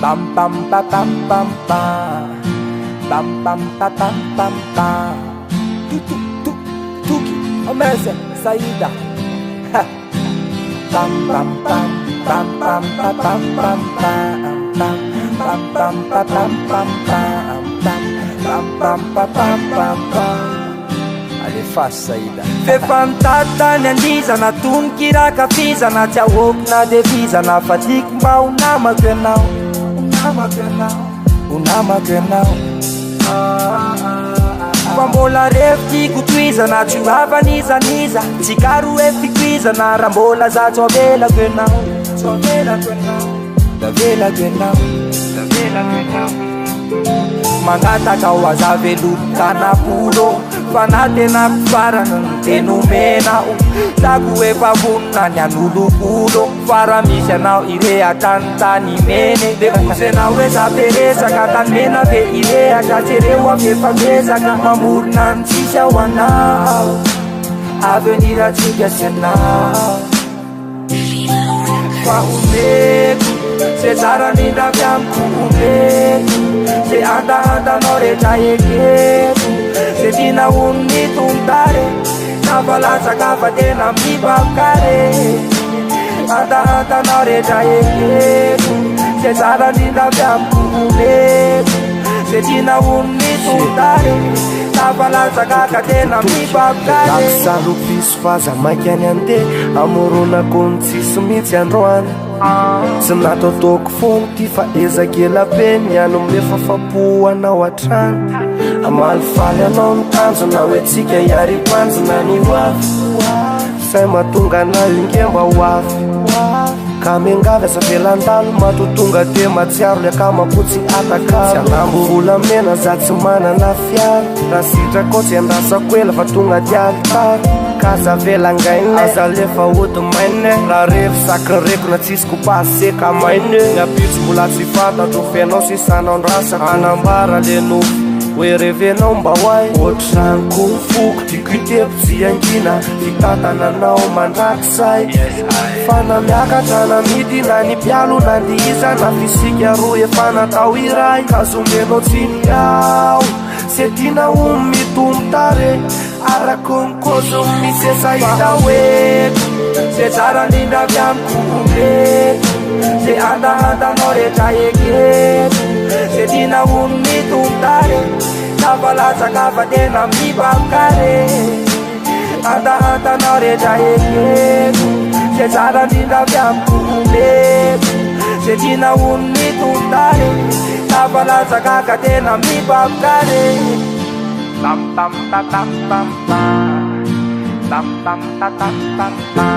Bam bam ba bam bam ba. Bam bam ba bam bam ba. Twokii, Mr Sayda. Bam bam bam bam bam ba bam bam bam. Bam bam ba bam bam bam. Bam bam ba bam bam bam. Alefa Sayda. Fefantatany andizana toniky rakafizana tsy ahoky na devizana fa tiako mba ho namako ianao. Ho namako ianao. Fa mbola revo tiako toizana tsy ho avanizaniza tsy karo hoe fitoizana raha mbola za tsy avelako ianao. Davelako ianao. Mangataka ho aza velon-tanapolo fa na tena farana ny tenomenao. Tako efa vonona ny an'olokolo fa raha misy anao irehatan-tany mene. De kosenao hoe za peresaka tanmena ve irehaka tsy ereo avy efa mesaka mamorona ny tsisy ao anao. Avenir atsika sy anao fa omeko se tsara indrindra avy amiko omeko se andahandanao rehetra ekeko se tina hono ny tontare na valatsaka fa tena mibakare andahandanao rehetra ekeko se tsara indrindra avy amiko omeko se tina hono ny tontare na valatsaka ka tena mibakare laksalo piso faza maiky any ande amoronako ny tsisy mihitsy androany tsy nataotoko fono ty fa ezakela be miano mle fafapoanao atrany amalifaly anao ny tanjona hoe tsika iari-panjona ny hoavy say mahatonga anayo ingemba ho avy ka mengavy asa velandalo matotonga te matsiaro le akamakotsy atakaro tsy anambo volamena za tsy manana fiara raha sitrako tsy andrasako ela fa tonga ty alitary ka za velangaine aza lefa ody maine raha revo saky rekona tsisy kopaseka maine miapitso mbola tsy fantatro fianao sisanao ndrasa anambara le nofo hoe revenao mba hoay ohatranko foko tiako iteko tsy angina fitatananao mandraky say fa na miakatra na midi na ny pialo na ndiza na fisika roa efa natao iray kazomenao tsy niao se tina ho mitombotare arako ny kozo misy Sayda hoeko se tsara indrindra avy amiko omeko se andahandanao rehetra ekeko se tina ho mitombotare na valatsaka fa tena mibakare andahandanao rehetra ekeko se tsara indrindra avy amiko omeko se tina ho mitombotare na valatsaka ka tena mibakare. Bam bam ba bam bam ba. Bam bam ba bam bam ba.